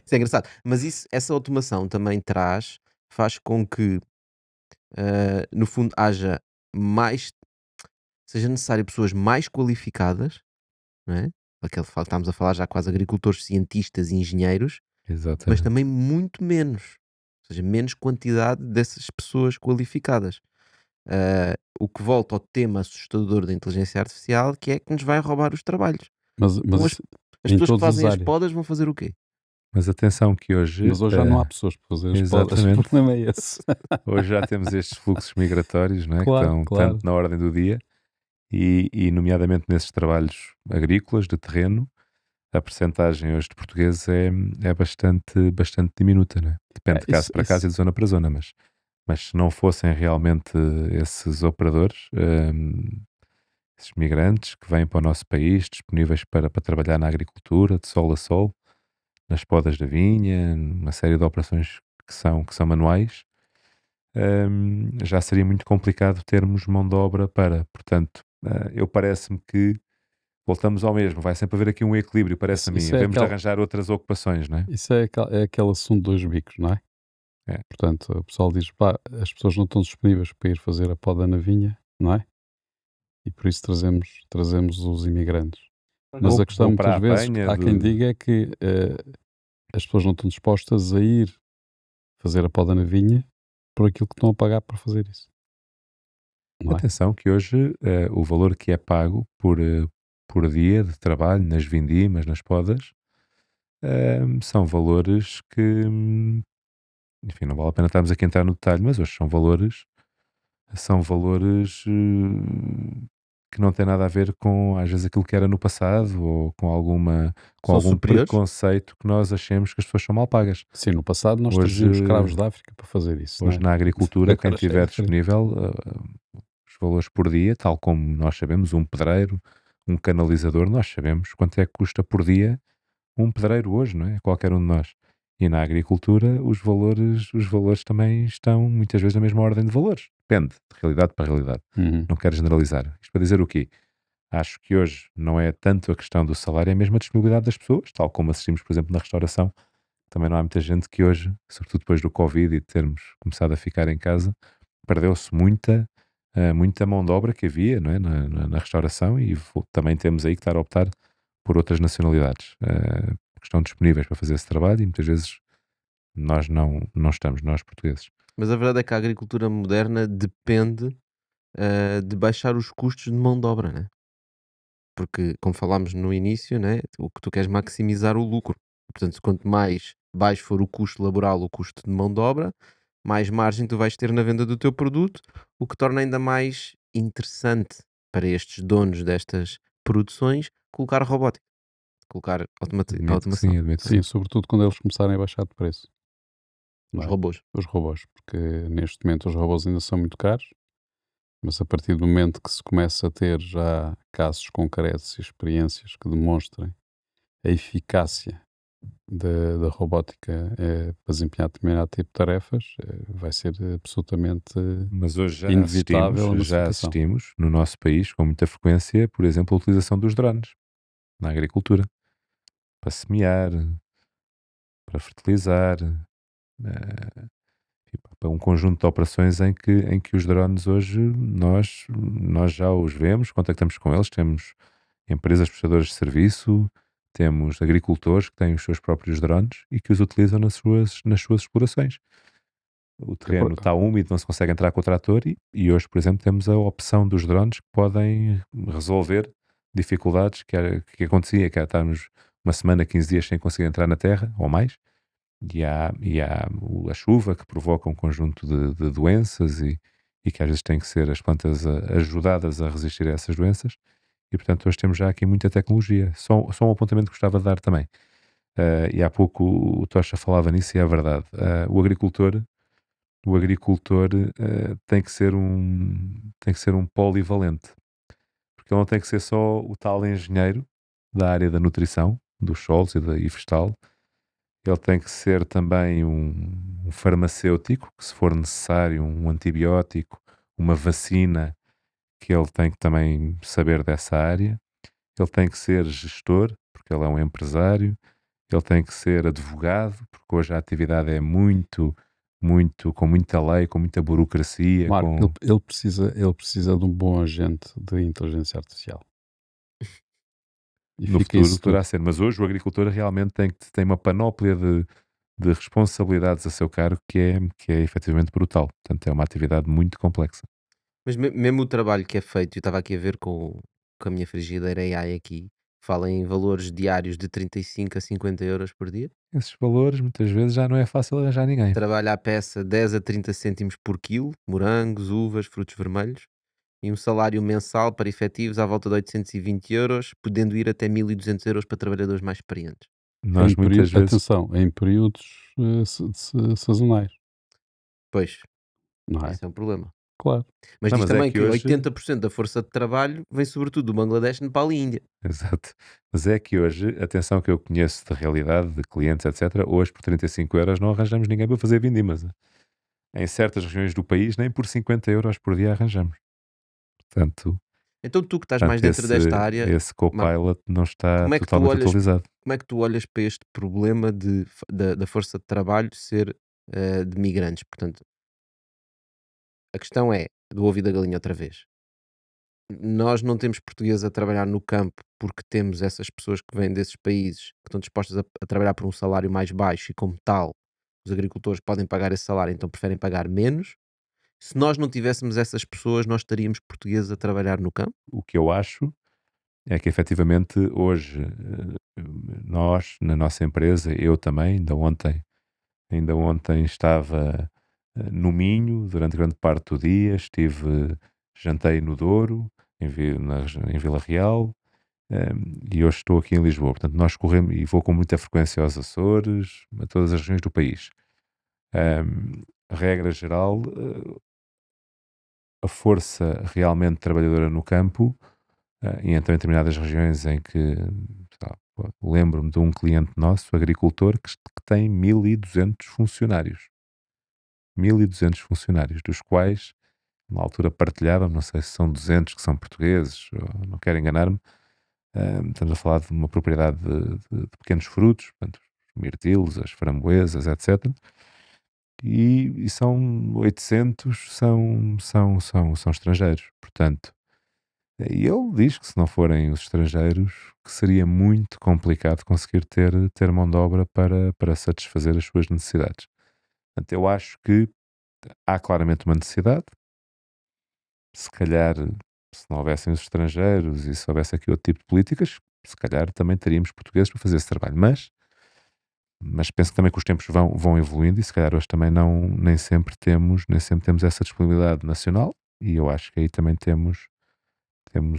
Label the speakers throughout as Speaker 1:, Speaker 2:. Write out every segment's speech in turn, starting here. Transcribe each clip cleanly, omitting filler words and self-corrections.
Speaker 1: Isso é engraçado. Mas essa automação também faz com que, no fundo, seja necessário pessoas mais qualificadas, não é? Aquele que estamos a falar já quase agricultores, cientistas e engenheiros, mas
Speaker 2: Exatamente.
Speaker 1: também muito menos. Ou seja, menos quantidade dessas pessoas qualificadas. O que volta ao tema assustador da inteligência artificial, que é que nos vai roubar os trabalhos.
Speaker 2: Mas
Speaker 1: Então
Speaker 2: isso
Speaker 1: as
Speaker 2: em
Speaker 1: pessoas que
Speaker 2: todas as
Speaker 1: fazem as
Speaker 2: áreas.
Speaker 1: podas vão fazer o quê?
Speaker 2: Mas atenção que hoje, Mas hoje já não há pessoas para fazer as podas, o
Speaker 1: Exatamente.
Speaker 2: problema é esse.
Speaker 1: Hoje
Speaker 2: já temos estes fluxos migratórios, não é? Que
Speaker 1: Claro,
Speaker 2: estão tanto
Speaker 1: claro.
Speaker 2: na ordem do dia e nomeadamente nesses trabalhos agrícolas de terreno, a percentagem hoje de portugueses é bastante diminuta, não é? Depende de caso para caso e de zona para zona, mas se não fossem realmente esses operadores, esses migrantes que vêm para o nosso país, disponíveis para trabalhar na agricultura, de sol a sol, nas podas da vinha, uma série de operações que são manuais, já seria muito complicado termos mão de obra para. Portanto, eu parece-me que voltamos ao mesmo, vai sempre haver aqui um equilíbrio, parece a mim.
Speaker 1: Isso
Speaker 2: Devemos de arranjar outras ocupações, não é?
Speaker 1: isso é aquele assunto dos bicos, não é?
Speaker 2: É.
Speaker 1: Portanto, o pessoal diz: "Pá, as pessoas não estão disponíveis para ir fazer a poda na vinha", não é? E por isso trazemos os imigrantes. Mas a questão
Speaker 2: Ou para
Speaker 1: muitas
Speaker 2: a
Speaker 1: vezes,
Speaker 2: apanha
Speaker 1: há quem
Speaker 2: de.
Speaker 1: diga é que, as pessoas não estão dispostas a ir fazer a poda na vinha por aquilo que estão a pagar para fazer isso, não é?
Speaker 2: Atenção que hoje o valor que é pago por dia de trabalho nas vindimas, nas podas, são valores que, enfim, não vale a pena estarmos aqui a entrar no detalhe, mas hoje são valores que não têm nada a ver com, às vezes, aquilo que era no passado ou com
Speaker 1: São
Speaker 2: algum
Speaker 1: superiores?
Speaker 2: preconceito que nós achemos que as pessoas são mal pagas.
Speaker 1: Sim, no passado nós
Speaker 2: Hoje,
Speaker 1: trazíamos escravos da África para fazer isso, não
Speaker 2: hoje
Speaker 1: é?
Speaker 2: na agricultura, quem
Speaker 1: Agora já é
Speaker 2: tiver
Speaker 1: diferente.
Speaker 2: disponível, os valores por dia, tal como nós sabemos, um pedreiro, um canalizador, nós sabemos quanto é que custa por dia um pedreiro hoje, não é? Qualquer um de nós. E na agricultura os valores também estão muitas vezes na mesma ordem de valores. Depende, de realidade para realidade.
Speaker 1: Uhum.
Speaker 2: Não quero generalizar. Isto para dizer o quê? Acho que hoje não é tanto a questão do salário, é mesmo a disponibilidade das pessoas, tal como assistimos, por exemplo, na restauração. Também não há muita gente que hoje, sobretudo depois do Covid e de termos começado a ficar em casa, perdeu-se muita mão de obra que havia, não é? Na restauração e também temos aí que estar a optar por outras nacionalidades que estão disponíveis para fazer esse trabalho e muitas vezes nós não estamos, nós portugueses.
Speaker 1: Mas a verdade é que a agricultura moderna depende, de baixar os custos de mão de obra, né? Porque, como falámos no início, né, o que tu queres maximizar o lucro. Portanto, quanto mais baixo for o custo laboral, o custo de mão de obra, mais margem tu vais ter na venda do teu produto, o que torna ainda mais interessante para estes donos destas produções colocar robótica, colocar
Speaker 2: Admito que
Speaker 1: automação,
Speaker 2: sim, admito que
Speaker 1: Sim,
Speaker 2: sim.
Speaker 1: sobretudo quando eles começarem a baixar de preço,
Speaker 2: Os
Speaker 1: não é?
Speaker 2: robôs.
Speaker 1: Os robôs, porque neste momento os robôs ainda são muito caros, mas a partir do momento que se começa a ter já casos concretos e experiências que demonstrem a eficácia da robótica para desempenhar determinado tipo de tarefas, vai ser absolutamente
Speaker 2: Mas hoje
Speaker 1: inevitável a
Speaker 2: já
Speaker 1: massificação.
Speaker 2: assistimos no nosso país com muita frequência, por exemplo, a utilização dos drones na agricultura, para semear, para fertilizar, para um conjunto de operações em que os drones hoje nós já os vemos, contactamos com eles, temos empresas prestadoras de serviço, temos agricultores que têm os seus próprios drones e que os utilizam nas suas explorações. O
Speaker 1: Eu por-
Speaker 2: terreno está úmido, não se consegue entrar com o trator e hoje, por exemplo, temos a opção dos drones que podem resolver dificuldades que acontecia, que era estarmos uma semana, 15 dias sem conseguir entrar na terra, ou mais, e há a chuva que provoca um conjunto de doenças e que às vezes têm que ser as plantas ajudadas a resistir a essas doenças. E portanto hoje temos já aqui muita tecnologia. Só um apontamento que gostava de dar também. E há pouco o Tocha falava nisso e é verdade. O agricultor tem que ser um polivalente, porque ele não tem que ser só o tal engenheiro da área da nutrição, dos solos e vegetal. Ele tem que ser também um farmacêutico, que se for necessário, um antibiótico, uma vacina, que ele tem que também saber dessa área. Ele tem que ser gestor, porque ele é um empresário. ele tem que ser advogado, porque hoje a atividade é muito, muito, com muita lei, com muita burocracia,
Speaker 3: Marco,
Speaker 2: com...
Speaker 3: ele precisa de um bom agente de inteligência artificial. E
Speaker 2: No
Speaker 3: fica
Speaker 2: futuro
Speaker 3: isso
Speaker 2: poderá
Speaker 3: tudo.
Speaker 2: ser, mas hoje o agricultor realmente tem uma panóplia de responsabilidades a seu cargo que é efetivamente brutal. Portanto, é uma atividade muito complexa.
Speaker 1: Mas mesmo o trabalho que é feito, eu estava aqui a ver com a minha frigideira AI aqui, fala em valores diários de 35 a 50 euros por dia.
Speaker 2: Esses valores muitas vezes já não é fácil arranjar ninguém.
Speaker 1: Trabalha a peça 10 a 30 cêntimos por quilo, morangos, uvas, frutos vermelhos, e um salário mensal para efetivos à volta de 820 euros, podendo ir até 1200 euros para trabalhadores mais experientes.
Speaker 2: Nós muitas vezes,
Speaker 3: Atenção, em períodos sazonais,
Speaker 1: Pois,
Speaker 3: não é?
Speaker 1: esse é um problema.
Speaker 3: Claro.
Speaker 1: Mas
Speaker 2: não,
Speaker 1: diz
Speaker 2: mas é
Speaker 1: também
Speaker 2: que
Speaker 1: que
Speaker 2: hoje,
Speaker 1: 80% da força de trabalho vem sobretudo do Bangladesh, Nepal e Índia.
Speaker 2: exato, mas é que hoje, atenção que eu conheço de realidade, de clientes, etc., hoje por 35 euros não arranjamos ninguém para fazer vindimas. Em certas regiões do país, nem por 50 euros por dia arranjamos. Portanto,
Speaker 1: Então tu que estás mais dentro
Speaker 2: esse,
Speaker 1: desta área,
Speaker 2: esse
Speaker 1: Marco,
Speaker 2: Copilot não está
Speaker 1: como é que tu
Speaker 2: totalmente
Speaker 1: olhas,
Speaker 2: atualizado.
Speaker 1: como é que tu olhas para este problema da força de trabalho ser de migrantes? Portanto, a questão é, do ovo e da galinha outra vez. Nós não temos portugueses a trabalhar no campo porque temos essas pessoas que vêm desses países que estão dispostas a trabalhar por um salário mais baixo e, como tal, os agricultores podem pagar esse salário, então preferem pagar menos. Se nós não tivéssemos essas pessoas, nós estaríamos portugueses a trabalhar no campo?
Speaker 2: O que eu acho é que efetivamente hoje nós, na nossa empresa, eu também, ainda ontem estava no Minho durante grande parte do dia, jantei no Douro, em Vila Real, e hoje estou aqui em Lisboa. Portanto, nós corremos e vou com muita frequência aos Açores, a todas as regiões do país. Regra geral, a força realmente trabalhadora no campo, e então em determinadas regiões em que, sei lá, lembro-me de um cliente nosso, agricultor, que tem 1200 funcionários. 1200 funcionários, dos quais, na altura partilhavam, não sei se são 200 que são portugueses, não quero enganar-me, estamos a falar de uma propriedade de pequenos frutos, portanto, os mirtilos, as framboesas, etc. E são 800 são estrangeiros, portanto. E ele diz que se não forem os estrangeiros, que seria muito complicado conseguir ter mão de obra para satisfazer as suas necessidades. Portanto, eu acho que há claramente uma necessidade. Se calhar, se não houvessem os estrangeiros e se houvesse aqui outro tipo de políticas, se calhar também teríamos portugueses para fazer esse trabalho. Mas penso que também que os tempos vão evoluindo e se calhar hoje também nem sempre temos essa disponibilidade nacional e eu acho que aí também temos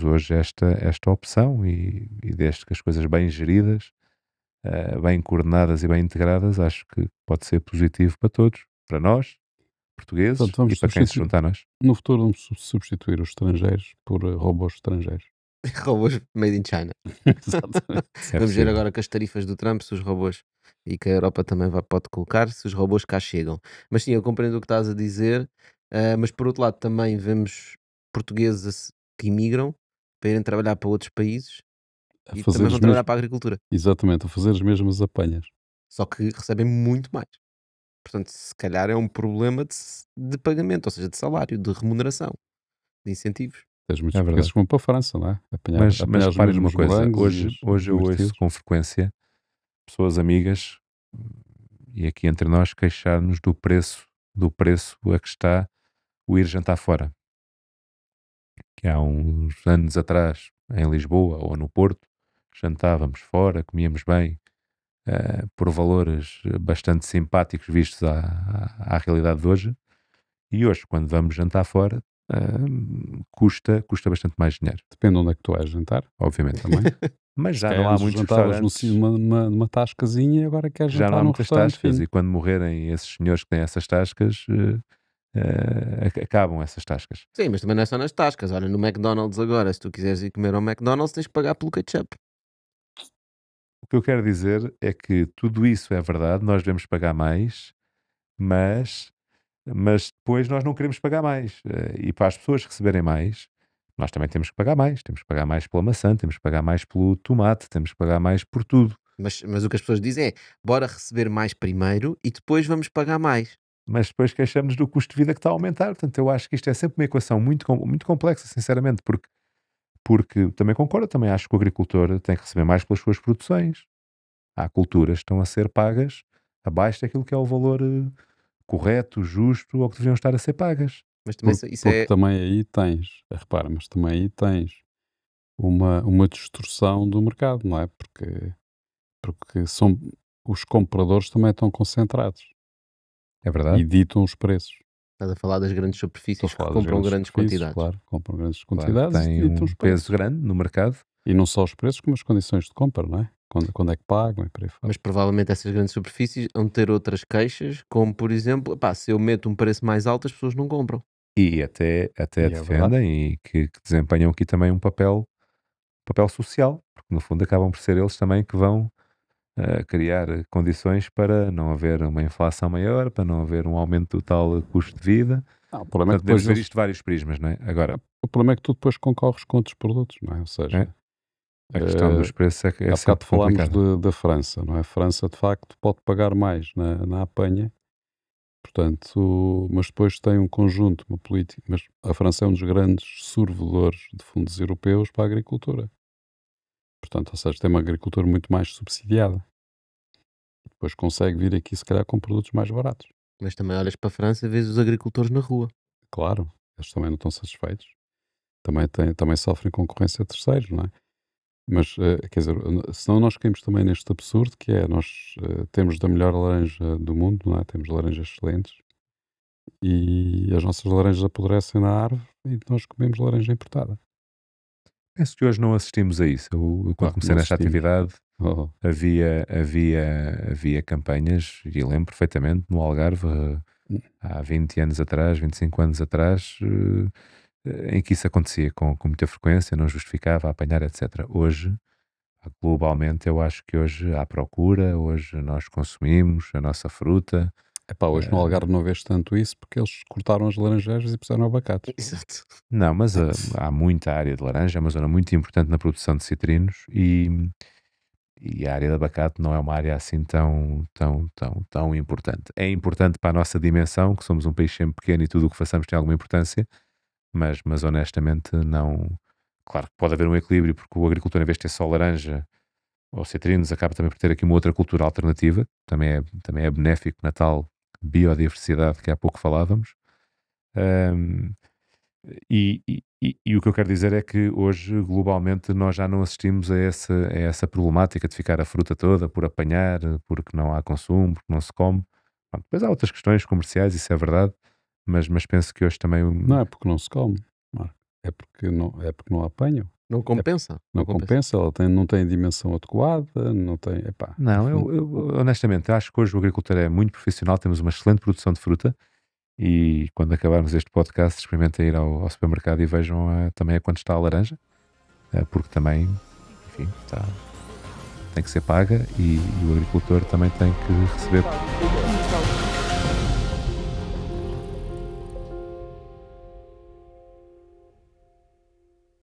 Speaker 2: hoje esta opção e desde que as coisas bem geridas, bem coordenadas e bem integradas, acho que pode ser positivo para todos, para nós, portugueses,
Speaker 3: Portanto, vamos
Speaker 2: e para quem se junta a nós.
Speaker 3: no futuro vamos substituir os estrangeiros por robôs estrangeiros.
Speaker 1: Robôs made in China.
Speaker 3: Exatamente.
Speaker 2: Se é
Speaker 1: Vamos ver
Speaker 2: possível.
Speaker 1: agora com as tarifas do Trump, se os robôs e que a Europa também pode colocar, se os robôs cá chegam. Mas sim, eu compreendo o que estás a dizer, mas por outro lado também vemos portugueses que imigram para irem trabalhar para outros países
Speaker 3: A
Speaker 1: e
Speaker 3: fazer
Speaker 1: também
Speaker 3: as
Speaker 1: vão trabalhar
Speaker 3: mesmas,
Speaker 1: para a agricultura,
Speaker 3: exatamente, a fazer as mesmas apanhas.
Speaker 1: só que recebem muito mais. Portanto, se calhar é um problema de pagamento, ou seja, de salário, de remuneração, de incentivos.
Speaker 3: Tens muitos
Speaker 2: É
Speaker 3: portugueses
Speaker 2: verdade.
Speaker 3: que vão para a França, não é?
Speaker 2: Mas
Speaker 3: Apanhar os
Speaker 2: reparem numa
Speaker 3: mesmos
Speaker 2: coisa,
Speaker 3: morangos e
Speaker 2: hoje
Speaker 3: os
Speaker 2: eu ouço
Speaker 3: mirtilos.
Speaker 2: com frequência pessoas amigas, e aqui entre nós, queixar-nos do preço a que está o ir jantar fora. Que há uns anos atrás, em Lisboa ou no Porto, jantávamos fora, comíamos bem, por valores bastante simpáticos vistos à realidade de hoje. E hoje, quando vamos jantar fora, custa bastante mais dinheiro,
Speaker 3: Depende de onde é que tu vais jantar,
Speaker 2: obviamente.
Speaker 3: também.
Speaker 2: Mas
Speaker 3: Se
Speaker 2: já não
Speaker 3: calhar
Speaker 2: há
Speaker 3: antes
Speaker 2: muitos
Speaker 3: jantavas
Speaker 2: restaurantes,
Speaker 3: numa tascazinha e agora queres
Speaker 2: já não
Speaker 3: jantar
Speaker 2: há
Speaker 3: num
Speaker 2: muitas
Speaker 3: restaurante
Speaker 2: tascas,
Speaker 3: fino.
Speaker 2: e quando morrerem esses senhores que têm essas tascas, acabam essas tascas.
Speaker 1: Sim, mas também não é só nas tascas. Olha, no McDonald's agora, se tu quiseres ir comer ao McDonald's, tens que pagar pelo ketchup.
Speaker 2: O que eu quero dizer é que tudo isso é verdade, nós devemos pagar mais, mas depois nós não queremos pagar mais. E para as pessoas receberem mais, nós também temos que pagar mais. Temos que pagar mais pela maçã, temos que pagar mais pelo tomate, temos que pagar mais por tudo.
Speaker 1: Mas o que as pessoas dizem é: bora receber mais primeiro e depois vamos pagar mais.
Speaker 2: Mas depois queixamos do custo de vida que está a aumentar. Portanto, eu acho que isto é sempre uma equação muito complexa, sinceramente, porque também concordo, também acho que o agricultor tem que receber mais pelas suas produções. Há culturas que estão a ser pagas abaixo daquilo que é o valor correto, justo, ou que deveriam estar a ser pagas.
Speaker 1: Mas também isso
Speaker 3: Porque
Speaker 1: é.
Speaker 3: também aí tens, repara, mas também aí tens uma distorção do mercado, não é? Porque os compradores também estão concentrados
Speaker 2: É
Speaker 3: e
Speaker 2: verdade?
Speaker 3: ditam os preços.
Speaker 1: Estás a falar das grandes
Speaker 3: Estou a
Speaker 1: superfícies que
Speaker 3: falar das
Speaker 1: compram
Speaker 3: grandes
Speaker 1: grandes
Speaker 3: superfícies,
Speaker 1: quantidades.
Speaker 3: claro, compram grandes
Speaker 2: Claro,
Speaker 3: quantidades e
Speaker 2: tem
Speaker 3: ditam
Speaker 2: um
Speaker 3: os
Speaker 2: peso
Speaker 3: preços.
Speaker 2: grande no mercado.
Speaker 3: E não só os preços, como as condições de compra, não é? Quando é que pagam e por aí fora.
Speaker 1: Mas provavelmente essas grandes superfícies vão ter outras queixas, como por exemplo, pá, se eu meto um preço mais alto, as pessoas não compram.
Speaker 2: E até
Speaker 3: E é verdade.
Speaker 2: defendem e que desempenham aqui também um papel social, porque no fundo acabam por ser eles também que vão criar condições para não haver uma inflação maior, para não haver um aumento do tal custo de vida.
Speaker 3: Não, o problema é
Speaker 2: Portanto,
Speaker 3: que
Speaker 2: devemos
Speaker 3: depois
Speaker 2: ver
Speaker 3: eles,
Speaker 2: isto de vários prismas, não é? Agora,
Speaker 3: o problema é que tu depois concorres com outros produtos, não é? Ou
Speaker 2: não
Speaker 3: seja,
Speaker 2: é? A questão dos preços é
Speaker 3: há
Speaker 2: sempre
Speaker 3: bocado falámos
Speaker 2: complicada.
Speaker 3: da França, não é? A França, de facto, pode pagar mais na apanha, portanto, mas depois tem um conjunto, uma política. Mas a França é um dos grandes sorvedores de fundos europeus para a agricultura. Portanto, ou seja, tem uma agricultura muito mais subsidiada. Depois consegue vir aqui, se calhar, com produtos mais baratos.
Speaker 1: Mas também olhas para a França e vês os agricultores na rua.
Speaker 3: Claro, eles também não estão satisfeitos. Também sofrem concorrência de terceiros, não é? Mas, quer dizer, senão nós caímos também neste absurdo que é, nós temos da melhor laranja do mundo, não é? Temos laranjas excelentes e as nossas laranjas apodrecem na árvore e nós comemos laranja importada.
Speaker 2: Penso que hoje não assistimos a isso. Eu, quando comecei
Speaker 3: Não
Speaker 2: nesta
Speaker 3: assistimos.
Speaker 2: atividade,
Speaker 3: Oh,
Speaker 2: havia campanhas, e lembro perfeitamente, no Algarve, há 20 anos atrás, 25 anos atrás, em que isso acontecia com muita frequência, não justificava apanhar, etc. Hoje, globalmente, eu acho que hoje há procura, hoje nós consumimos a nossa fruta.
Speaker 3: epá, hoje no Algarve não vês tanto isso porque eles cortaram as laranjeiras e puseram abacates.
Speaker 1: Exato.
Speaker 2: Não, mas há muita área de laranja, é uma zona muito importante na produção de citrinos e a área de abacate não é uma área assim tão importante. É importante para a nossa dimensão, que somos um país sempre pequeno e tudo o que façamos tem alguma importância, mas honestamente não. Claro que pode haver um equilíbrio, porque o agricultor, em vez de ter só laranja ou citrinos, acaba também por ter aqui uma outra cultura alternativa, também é benéfico na tal biodiversidade que há pouco falávamos. Ahm, e o que eu quero dizer é que hoje, globalmente, nós já não assistimos a essa problemática de ficar a fruta toda por apanhar, porque não há consumo, porque não se come. Bom, depois há outras questões comerciais, isso é verdade, mas penso que hoje também.
Speaker 3: Não é porque não se come, Marco. É porque não a apanham.
Speaker 1: Não compensa.
Speaker 3: Não compensa, ela não tem a dimensão adequada, não tem. Epá,
Speaker 2: Não,
Speaker 3: no fundo,
Speaker 2: eu honestamente acho que hoje o agricultor é muito profissional, temos uma excelente produção de fruta e quando acabarmos este podcast, experimentem ir ao supermercado e vejam também a quanto está a laranja, porque também, enfim, tem que ser paga e o agricultor também tem que receber